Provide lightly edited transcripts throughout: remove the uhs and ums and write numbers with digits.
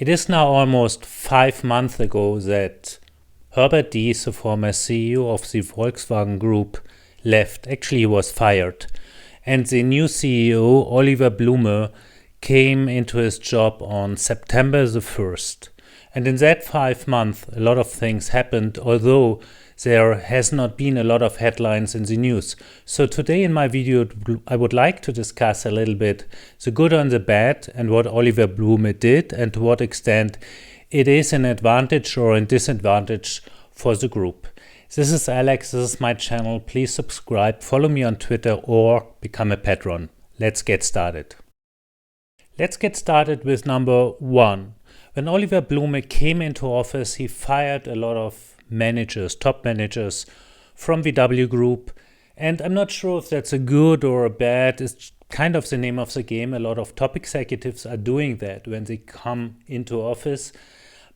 It is now almost 5 months ago that Herbert Diess, the former CEO of the Volkswagen Group, left. Actually, he was fired. And the new CEO, Oliver Blume, came into his job on September the 1st. And in that 5 months, a lot of things happened, although there has not been a lot of headlines in the news. So today in my video, I would like to discuss a little bit the good and the bad and what Oliver Blume did and to what extent it is an advantage or a disadvantage for the group. This is Alex, this is my channel. Please subscribe, follow me on Twitter or become a patron. Let's get started. Let's get started with number one. When Oliver Blume came into office, he fired a lot of managers, top managers from VW Group. And I'm not sure if that's a good or a bad. It's kind of the name of the game. A lot of top executives are doing that when they come into office.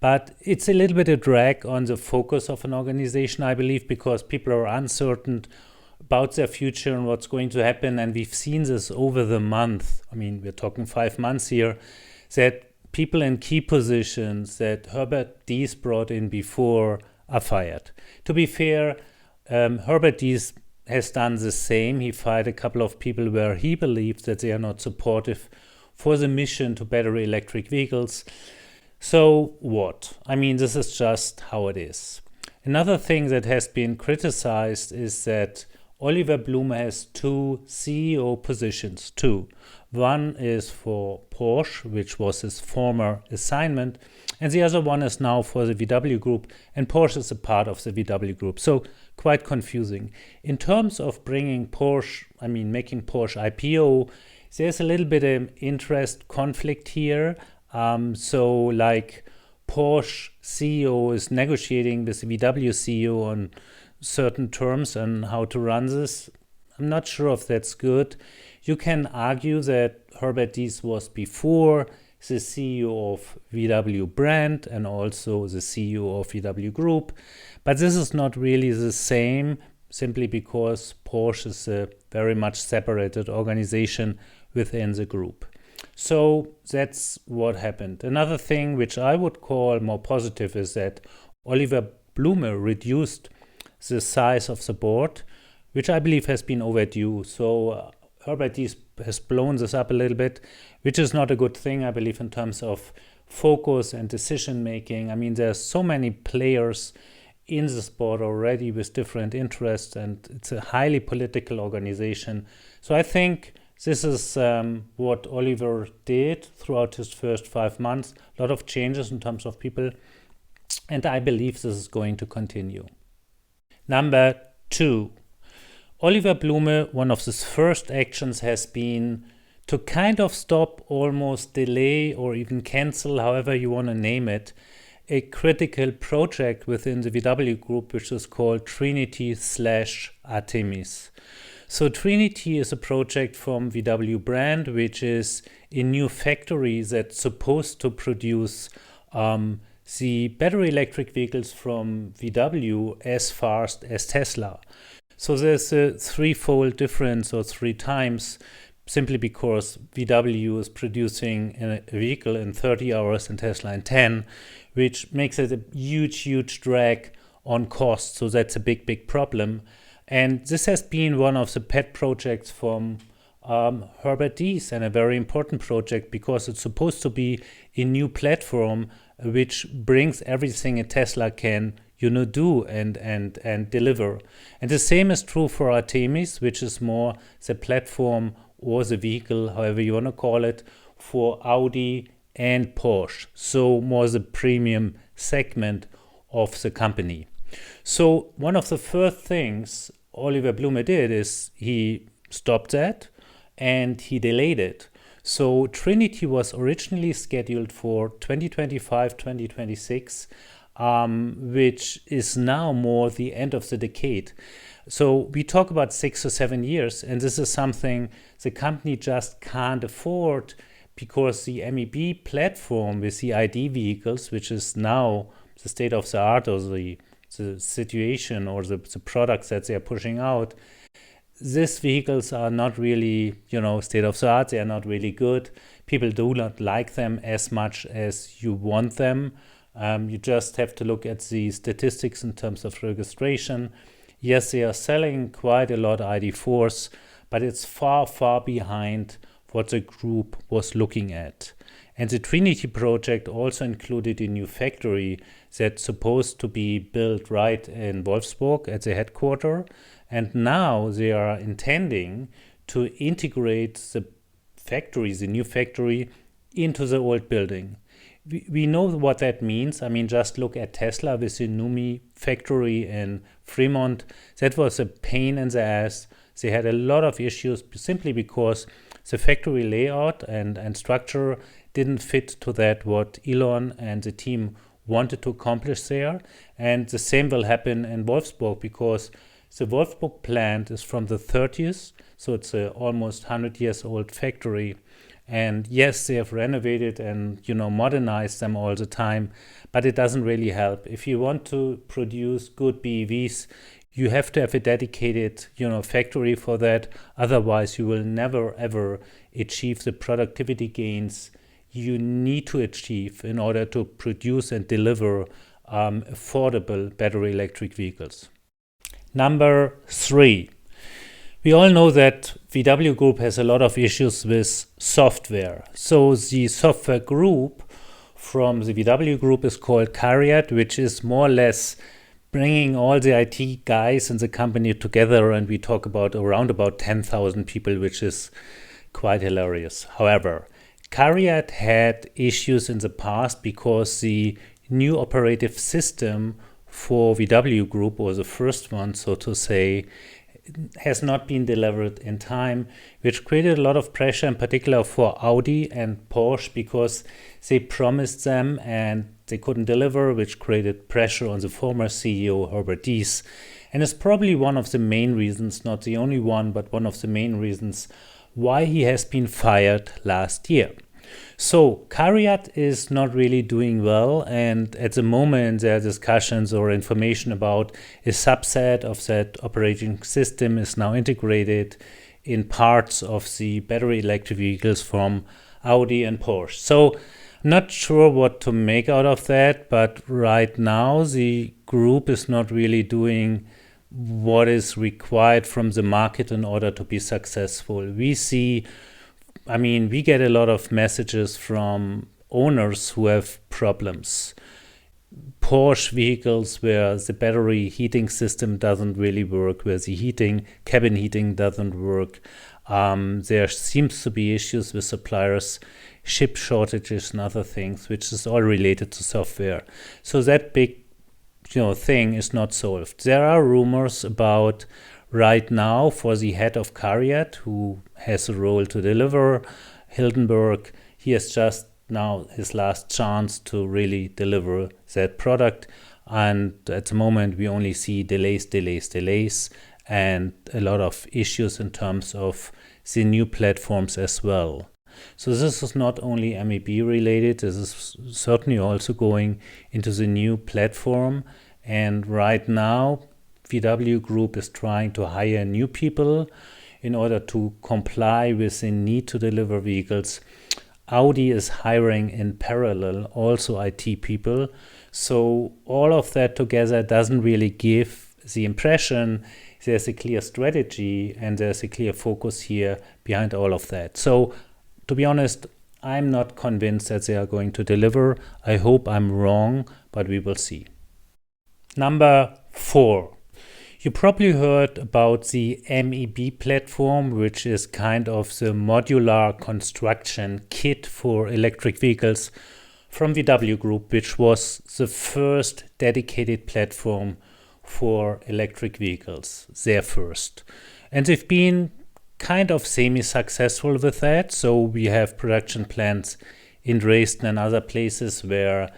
But it's a little bit a drag on the focus of an organization, I believe, because people are uncertain about their future and what's going to happen. And we've seen this over the month. I mean, we're talking 5 months here, that people in key positions that Herbert Diess brought in before are fired. To be fair, Herbert Diess has done the same. He fired a couple of people where he believes that they are not supportive for the mission to battery electric vehicles. So what? I mean, this is just how it is. Another thing that has been criticized is that Oliver Blume has two CEO positions, two. One is for Porsche, which was his former assignment, and the other one is now for the VW Group, and Porsche is a part of the VW Group. So quite confusing. In terms of making Porsche IPO, there's a little bit of interest conflict here. So like Porsche CEO is negotiating with the VW CEO on certain terms and how to run this. I'm not sure if that's good. You can argue that Herbert Diess was before the CEO of VW brand and also the CEO of VW Group, but this is not really the same simply because Porsche is a very much separated organization within the group. So that's what happened. Another thing which I would call more positive is that Oliver Blume reduced the size of the board, which I believe has been overdue. So Herbert Diess has blown this up a little bit, which is not a good thing, I believe, in terms of focus and decision making. I mean, there's so many players in the sport already with different interests, and it's a highly political organization. So I think this is what Oliver did throughout his first 5 months. A lot of changes in terms of people, and I believe this is going to continue. Number two, Oliver Blume, one of his first actions has been to kind of stop, almost delay, or even cancel, however you want to name it, a critical project within the VW Group, which is called Trinity/Artemis. So Trinity is a project from VW brand, which is a new factory that's supposed to produce the battery electric vehicles from VW as fast as Tesla. So there's a threefold difference or 3 times simply because VW is producing a vehicle in 30 hours and Tesla in 10, which makes it a huge drag on cost. So that's a big problem. And this has been one of the pet projects from Herbert Diess, and a very important project because it's supposed to be a new platform which brings everything a Tesla can do and deliver. And the same is true for Artemis, which is more the platform or the vehicle, however you want to call it, for Audi and Porsche. So more the premium segment of the company. So one of the first things Oliver Blume did is he stopped that and he delayed it. So Trinity was originally scheduled for 2025-2026, which is now more the end of the decade. So we talk about 6 or 7 years, and this is something the company just can't afford because the MEB platform with the ID vehicles, which is now the state of the art or the situation or the products that they are pushing out, these vehicles are not really, state of the art. They are not really good People do not like them as much as you want them. You just have to look at the statistics in terms of registration. Yes, they are selling quite a lot ID4s, but it's far, far behind what the group was looking at. And the Trinity project also included a new factory that's supposed to be built right in Wolfsburg at the headquarters. And now they are intending to integrate the new factory, into the old building. We know what that means. I mean, just look at Tesla with the NUMMI factory in Fremont. That was a pain in the ass. They had a lot of issues simply because the factory layout and structure didn't fit to that what Elon and the team wanted to accomplish there. And the same will happen in Wolfsburg because the Wolfsburg plant is from the 30s, so it's a almost 100 years old factory. And yes, they have renovated and modernized them all the time, but it doesn't really help. If you want to produce good BEVs, you have to have a dedicated factory for that. Otherwise, you will never ever achieve the productivity gains you need to achieve in order to produce and deliver affordable battery electric vehicles. Number 3. We all know that VW Group has a lot of issues with software. So the software group from the VW Group is called Kariat, which is more or less bringing all the IT guys in the company together, and we talk about around 10,000 people, which is quite hilarious. However, Kariat had issues in the past because the new operative system for VW Group, or the first one, so to say, has not been delivered in time, which created a lot of pressure, in particular for Audi and Porsche, because they promised them and they couldn't deliver, which created pressure on the former CEO, Herbert Diess. And it's probably one of the main reasons, not the only one, but one of the main reasons why he has been fired last year. So Kariat is not really doing well, and at the moment there are discussions or information about a subset of that operating system is now integrated in parts of the battery electric vehicles from Audi and Porsche. So I'm not sure what to make out of that, but right now the group is not really doing what is required from the market in order to be successful. We get a lot of messages from owners who have problems. Porsche vehicles where the battery heating system doesn't really work, where the cabin heating doesn't work. There seems to be issues with suppliers, chip shortages and other things, which is all related to software. So that big thing is not solved. There are rumors about right now for the head of Kariat, who has a role to deliver, Hildenberg. He has just now his last chance to really deliver that product. And at the moment, we only see delays, and a lot of issues in terms of the new platforms as well. So this is not only MEB related, this is certainly also going into the new platform. And right now, VW Group is trying to hire new people in order to comply with the need to deliver vehicles. Audi is hiring in parallel also IT people. So all of that together doesn't really give the impression there's a clear strategy and there's a clear focus here behind all of that. So to be honest, I'm not convinced that they are going to deliver. I hope I'm wrong, but we will see. Number 4. You probably heard about the MEB platform, which is kind of the modular construction kit for electric vehicles from VW Group, which was the first dedicated platform for electric vehicles, their first. And they've been kind of semi-successful with that. So we have production plants in Dresden and other places where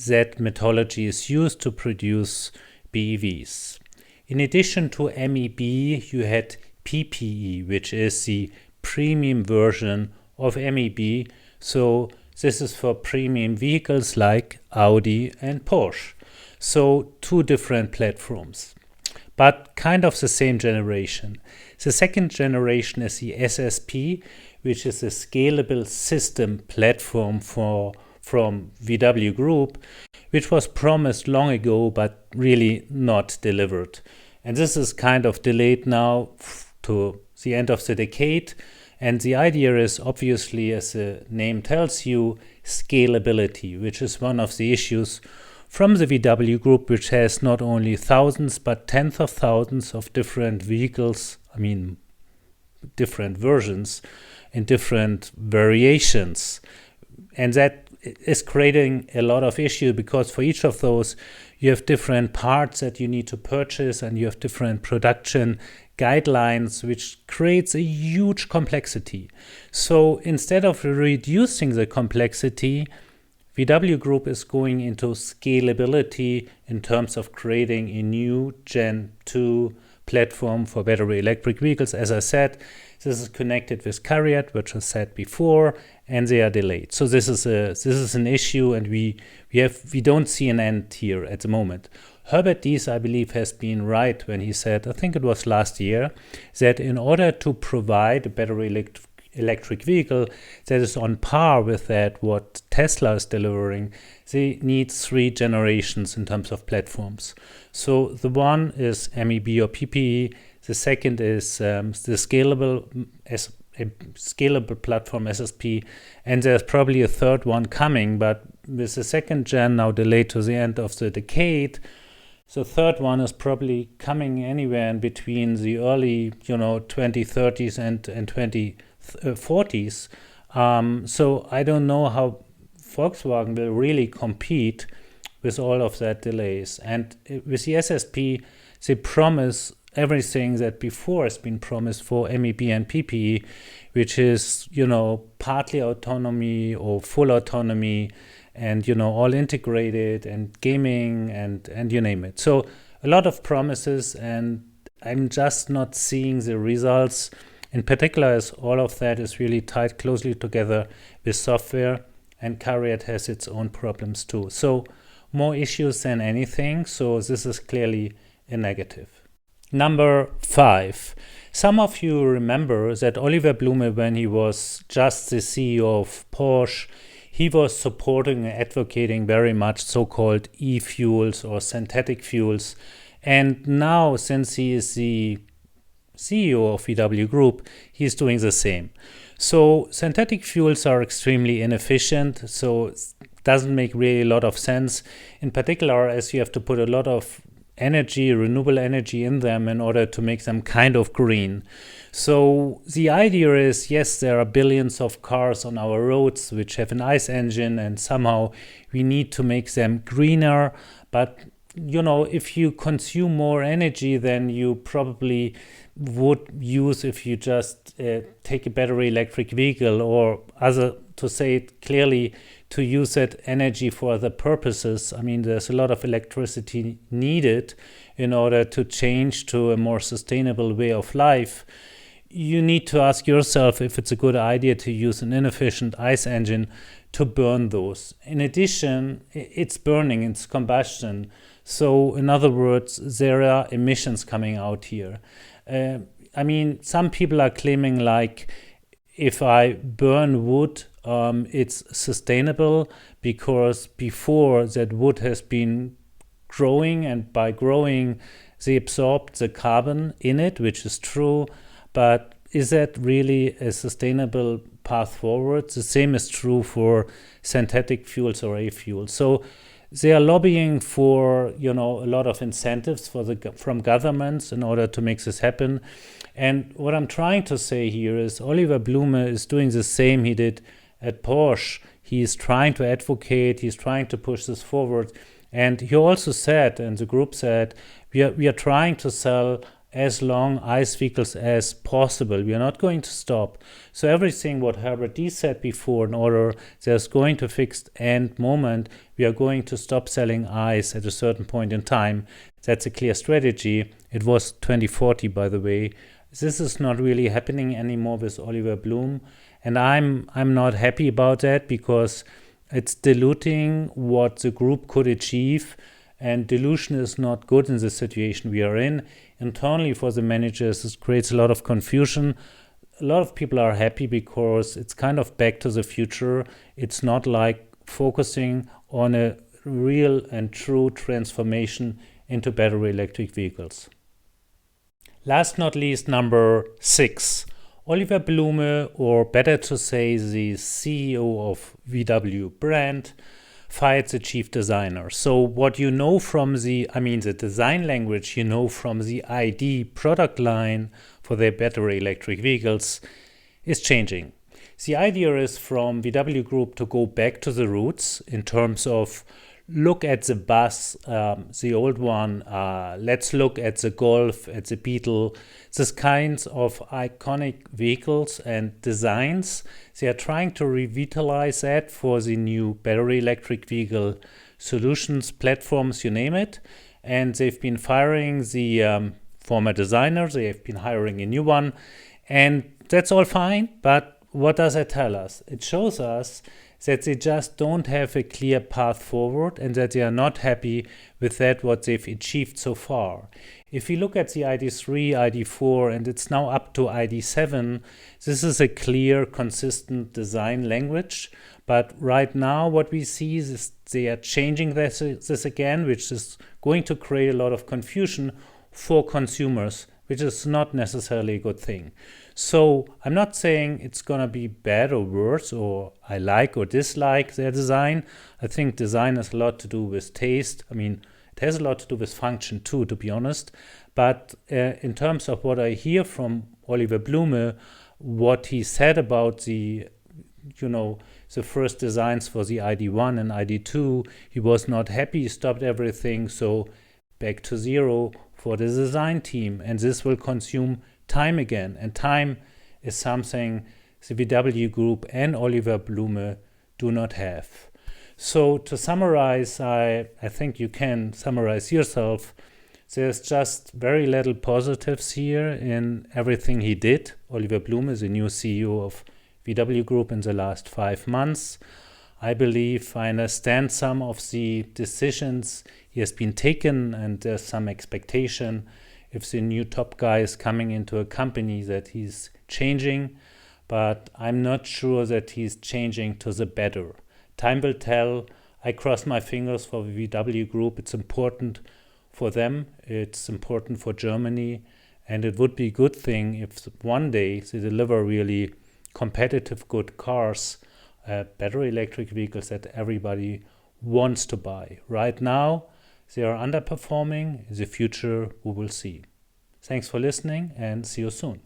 that methodology is used to produce BEVs. In addition to MEB, you had PPE, which is the premium version of MEB. So this is for premium vehicles like Audi and Porsche. So 2 different platforms, but kind of the same generation. The second generation is the SSP, which is a scalable system platform from VW Group, which was promised long ago but really not delivered. And this is kind of delayed now to the end of the decade. And the idea is obviously, as the name tells you, scalability, which is one of the issues from the VW Group, which has not only thousands but tens of thousands of different vehicles, different versions and different variations. And that is creating a lot of issue because for each of those you have different parts that you need to purchase and you have different production guidelines, which creates a huge complexity. So instead of reducing the complexity, VW Group is going into scalability in terms of creating a new Gen 2 platform for battery electric vehicles. As I said, this is connected with Kariat, which I said before, and they are delayed. So this is an issue, and we don't see an end here at the moment. Herbert Diess, I believe, has been right when he said, I think it was last year, that in order to provide a battery electric vehicle that is on par with that what Tesla is delivering, they need 3 generations in terms of platforms. So the one is MEB or PPE, the second is the scalable platform SSP, and there's probably a third one coming, but with the second gen now delayed to the end of the decade, the third one is probably coming anywhere in between the early 2030s and 2040s. So I don't know how Volkswagen will really compete with all of that delays. And with the SSP, they promise everything that before has been promised for MEB and PPE, which is, partly autonomy or full autonomy and, all integrated and gaming and you name it. So a lot of promises, and I'm just not seeing the results, in particular as all of that is really tied closely together with software, and Kariat has its own problems too. So more issues than anything. So this is clearly a negative. Number 5. Some of you remember that Oliver Blume, when he was just the CEO of Porsche, he was supporting and advocating very much so-called e-fuels or synthetic fuels. And now, since he is the CEO of VW Group, he's doing the same. So synthetic fuels are extremely inefficient, so it doesn't make really a lot of sense, in particular as you have to put a lot of energy, renewable energy in them in order to make them kind of green. So the idea is, yes, there are billions of cars on our roads which have an ICE engine, and somehow we need to make them greener. But, if you consume more energy than you probably would use if you just take a battery electric vehicle, or to say it clearly, to use that energy for other purposes. I mean, there's a lot of electricity needed in order to change to a more sustainable way of life. You need to ask yourself if it's a good idea to use an inefficient ICE engine to burn those. In addition, it's burning, it's combustion. So in other words, there are emissions coming out here. Some people are claiming like, if I burn wood, it's sustainable because before that wood has been growing, and by growing they absorbed the carbon in it, which is true. But is that really a sustainable path forward? The same is true for synthetic fuels or e-fuels. So they are lobbying for, a lot of incentives from governments in order to make this happen. And what I'm trying to say here is Oliver Blume is doing the same he did at Porsche. He is trying to advocate, he's trying to push this forward. And he also said, and the group said, we are trying to sell as long ICE vehicles as possible. We are not going to stop. So everything what Herbert Diess said before, in order there's going to fixed end moment, we are going to stop selling ICE at a certain point in time. That's a clear strategy. It was 2040, by the way. This is not really happening anymore with Oliver Blume, and I'm not happy about that because it's diluting what the group could achieve, and dilution is not good in the situation we are in. Internally for the managers, it creates a lot of confusion. a lot of people are happy because it's kind of back to the future. It's not like focusing on a real and true transformation into battery electric vehicles. Last not least, number 6. Oliver Blume, or better to say the CEO of VW brand, fired the chief designer. So what you know from the design language you know from the ID product line for their battery electric vehicles is changing. The idea is from VW Group to go back to the roots in terms of look at the bus, the old one, let's look at the Golf, at the Beetle, these kinds of iconic vehicles and designs. They are trying to revitalize that for the new battery electric vehicle solutions, platforms, you name it. And they've been firing the former designers, they have been hiring a new one, and that's all fine, but what does it tell us? It shows us that they just don't have a clear path forward and that they are not happy with that what they've achieved so far. If you look at the ID3, ID4, and it's now up to ID7, this is a clear, consistent design language. But right now what we see is they are changing this again, which is going to create a lot of confusion for consumers, which is not necessarily a good thing. So I'm not saying it's going to be bad or worse, or I like or dislike their design. I think design has a lot to do with taste. It has a lot to do with function too, to be honest. But in terms of what I hear from Oliver Blume, what he said about the first designs for the ID1 and ID2, he was not happy, he stopped everything. So back to zero for the design team, and this will consume time again, and time is something the VW Group and Oliver Blume do not have. So to summarize, I think you can summarize yourself. There's just very little positives here in everything he did. Oliver Blume is the new CEO of VW Group in the last 5 months. I believe I understand some of the decisions he has been taken, and there's some expectation if the new top guy is coming into a company that he's changing, but I'm not sure that he's changing to the better. Time will tell. I cross my fingers for the VW Group. It's important for them. It's important for Germany. And it would be a good thing if one day they deliver really competitive, good cars, battery electric vehicles that everybody wants to buy. Right now, they are underperforming. In the future, we will see. Thanks for listening and see you soon.